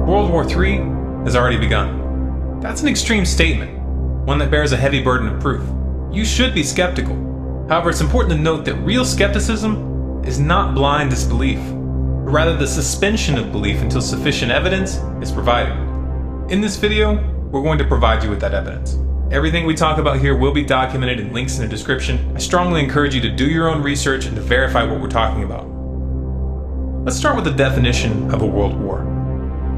World War III has already begun. That's an extreme statement, one that bears a heavy burden of proof. You should be skeptical. However, it's important to note that real skepticism is not blind disbelief, but rather the suspension of belief until sufficient evidence is provided. In this video, we're going to provide you with that evidence. Everything we talk about here will be documented in links in the description. I strongly encourage you to do your own research and to verify what we're talking about. Let's start with the definition of a world war.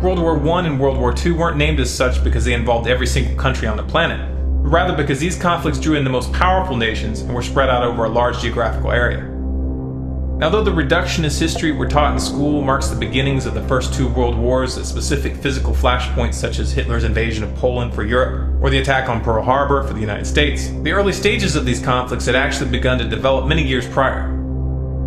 World War I and World War II weren't named as such because they involved every single country on the planet, but rather because these conflicts drew in the most powerful nations and were spread out over a large geographical area. Now, though the reductionist history we're taught in school marks the beginnings of the first two world wars at specific physical flashpoints such as Hitler's invasion of Poland for Europe or the attack on Pearl Harbor for the United States, the early stages of these conflicts had actually begun to develop many years prior.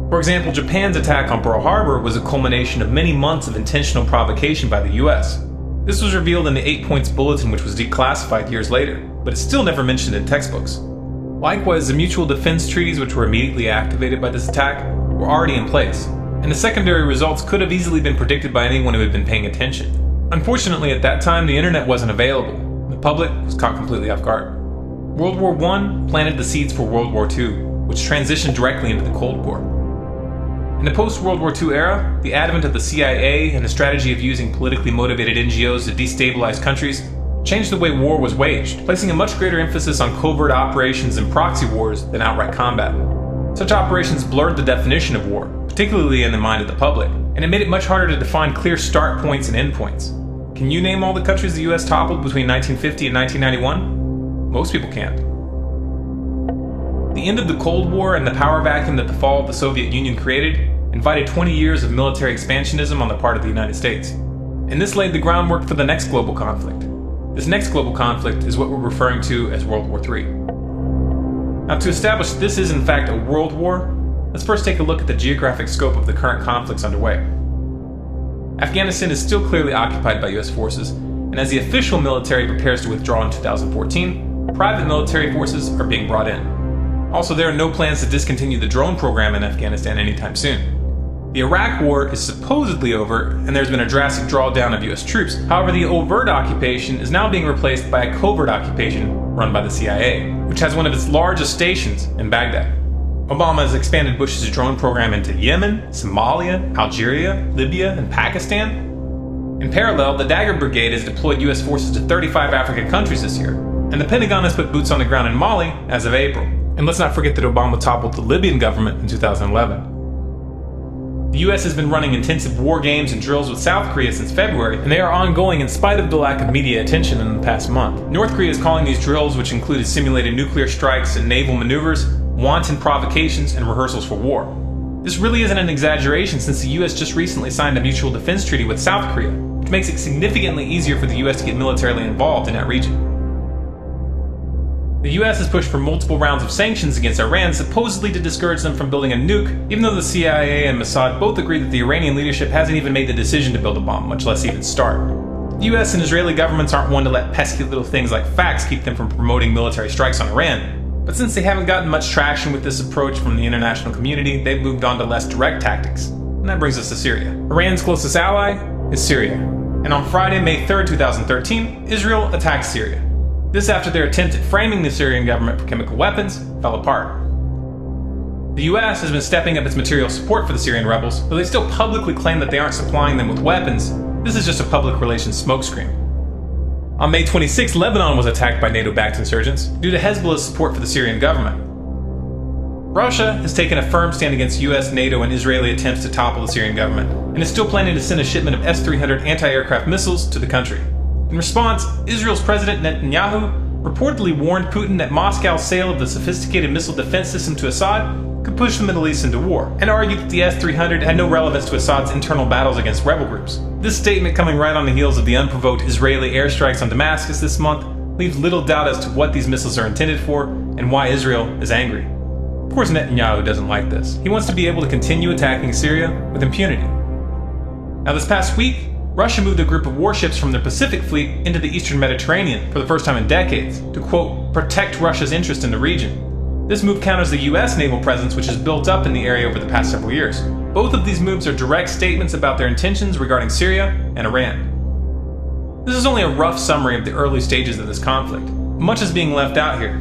For example, Japan's attack on Pearl Harbor was a culmination of many months of intentional provocation by the US. This was revealed in the 8 Points Bulletin, which was declassified years later, but it's still never mentioned in textbooks. Likewise, the mutual defense treaties which were immediately activated by this attack were already in place, and the secondary results could have easily been predicted by anyone who had been paying attention. Unfortunately, at that time, the internet wasn't available. The public was caught completely off guard. World War I planted the seeds for World War II, which transitioned directly into the Cold War. In the post-World War II era, the advent of the CIA and the strategy of using politically motivated NGOs to destabilize countries changed the way war was waged, placing a much greater emphasis on covert operations and proxy wars than outright combat. Such operations blurred the definition of war, particularly in the mind of the public, and it made it much harder to define clear start points and end points. Can you name all the countries the US toppled between 1950 and 1991? Most people can't. The end of the Cold War and the power vacuum that the fall of the Soviet Union created invited 20 years of military expansionism on the part of the United States. And this laid the groundwork for the next global conflict. This next global conflict is what we're referring to as World War III. Now, to establish this is in fact a world war, let's first take a look at the geographic scope of the current conflicts underway. Afghanistan is still clearly occupied by US forces, and as the official military prepares to withdraw in 2014, private military forces are being brought in. Also, there are no plans to discontinue the drone program in Afghanistan anytime soon. The Iraq War is supposedly over, and there's been a drastic drawdown of US troops. However, the overt occupation is now being replaced by a covert occupation run by the CIA, which has one of its largest stations in Baghdad. Obama has expanded Bush's drone program into Yemen, Somalia, Algeria, Libya, and Pakistan. In parallel, the Dagger Brigade has deployed US forces to 35 African countries this year, and the Pentagon has put boots on the ground in Mali as of April. And let's not forget that Obama toppled the Libyan government in 2011. The US has been running intensive war games and drills with South Korea since February, and they are ongoing in spite of the lack of media attention in the past month. North Korea is calling these drills, which included simulated nuclear strikes and naval maneuvers, wanton provocations and rehearsals for war. This really isn't an exaggeration since the US just recently signed a mutual defense treaty with South Korea, which makes it significantly easier for the US to get militarily involved in that region. The US has pushed for multiple rounds of sanctions against Iran, supposedly to discourage them from building a nuke, even though the CIA and Mossad both agree that the Iranian leadership hasn't even made the decision to build a bomb, much less even start. The US and Israeli governments aren't one to let pesky little things like facts keep them from promoting military strikes on Iran, but since they haven't gotten much traction with this approach from the international community, they've moved on to less direct tactics. And that brings us to Syria. Iran's closest ally is Syria. And on Friday, May 3rd, 2013, Israel attacked Syria. This after their attempt at framing the Syrian government for chemical weapons fell apart. The US has been stepping up its material support for the Syrian rebels, though they still publicly claim that they aren't supplying them with weapons. This is just a public relations smokescreen. On May 26, Lebanon was attacked by NATO-backed insurgents due to Hezbollah's support for the Syrian government. Russia has taken a firm stand against US, NATO, and Israeli attempts to topple the Syrian government, and is still planning to send a shipment of S-300 anti-aircraft missiles to the country. In response, Israel's President Netanyahu reportedly warned Putin that Moscow's sale of the sophisticated missile defense system to Assad could push the Middle East into war, and argued that the S-300 had no relevance to Assad's internal battles against rebel groups. This statement, coming right on the heels of the unprovoked Israeli airstrikes on Damascus this month, leaves little doubt as to what these missiles are intended for and why Israel is angry. Of course, Netanyahu doesn't like this. He wants to be able to continue attacking Syria with impunity. Now, this past week, Russia moved a group of warships from their Pacific fleet into the Eastern Mediterranean for the first time in decades to, quote, protect Russia's interest in the region. This move counters the US naval presence, which has built up in the area over the past several years. Both of these moves are direct statements about their intentions regarding Syria and Iran. This is only a rough summary of the early stages of this conflict. Much is being left out here.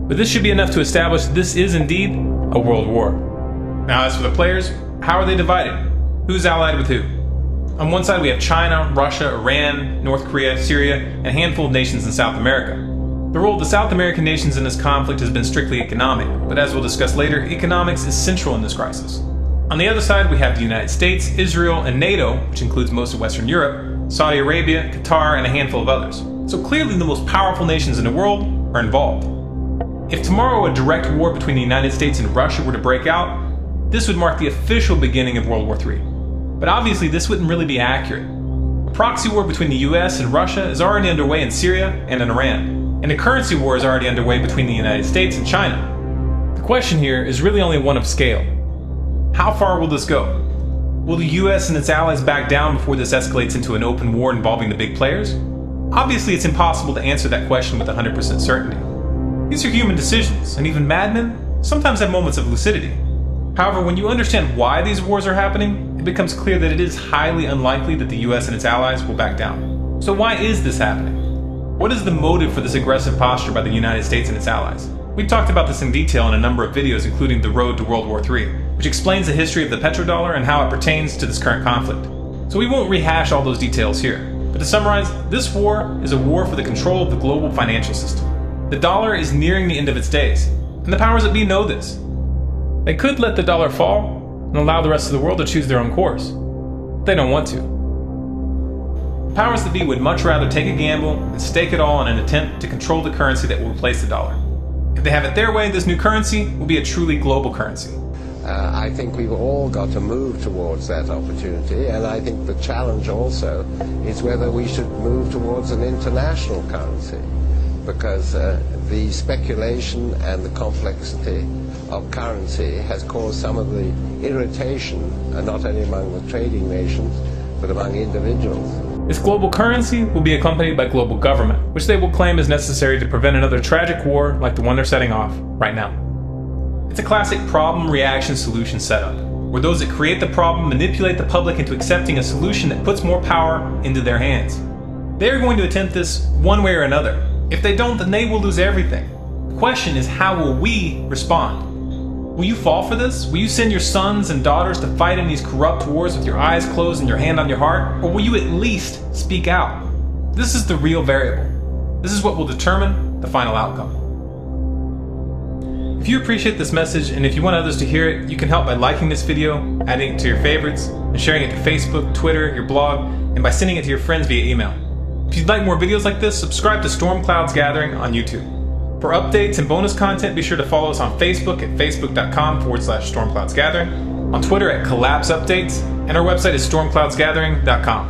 But this should be enough to establish this is indeed a world war. Now, as for the players, how are they divided? Who's allied with who? On one side we have China, Russia, Iran, North Korea, Syria, and a handful of nations in South America. The role of the South American nations in this conflict has been strictly economic, but as we'll discuss later, economics is central in this crisis. On the other side we have the United States, Israel, and NATO, which includes most of Western Europe, Saudi Arabia, Qatar, and a handful of others. So clearly the most powerful nations in the world are involved. If tomorrow a direct war between the United States and Russia were to break out, this would mark the official beginning of World War III. But obviously this wouldn't really be accurate. A proxy war between the US and Russia is already underway in Syria and in Iran, and a currency war is already underway between the United States and China. The question here is really only one of scale. How far will this go? Will the US and its allies back down before this escalates into an open war involving the big players? Obviously it's impossible to answer that question with 100% certainty. These are human decisions, and even madmen sometimes have moments of lucidity. However, when you understand why these wars are happening, it becomes clear that it is highly unlikely that the US and its allies will back down. So why is this happening? What is the motive for this aggressive posture by the United States and its allies? We've talked about this in detail in a number of videos, including The Road to World War III, which explains the history of the petrodollar and how it pertains to this current conflict. So we won't rehash all those details here. But to summarize, this war is a war for the control of the global financial system. The dollar is nearing the end of its days, and the powers that be know this. They could let the dollar fall and allow the rest of the world to choose their own course. But they don't want to. The powers that be would much rather take a gamble and stake it all in an attempt to control the currency that will replace the dollar. If they have it their way, this new currency will be a truly global currency. I think we've all got to move towards that opportunity, and I think the challenge also is whether we should move towards an international currency, because the speculation and the complexity of currency has caused some of the irritation, not only among the trading nations, but among individuals. This global currency will be accompanied by global government, which they will claim is necessary to prevent another tragic war like the one they're setting off right now. It's a classic problem-reaction-solution setup, where those that create the problem manipulate the public into accepting a solution that puts more power into their hands. They are going to attempt this one way or another. If they don't, then they will lose everything. The question is, how will we respond? Will you fall for this? Will you send your sons and daughters to fight in these corrupt wars with your eyes closed and your hand on your heart? Or will you at least speak out? This is the real variable. This is what will determine the final outcome. If you appreciate this message and if you want others to hear it, you can help by liking this video, adding it to your favorites, and sharing it to Facebook, Twitter, your blog, and by sending it to your friends via email. If you'd like more videos like this, subscribe to Storm Clouds Gathering on YouTube. For updates and bonus content, be sure to follow us on Facebook at facebook.com/stormcloudsgathering, on Twitter at Collapse Updates, and our website is stormcloudsgathering.com.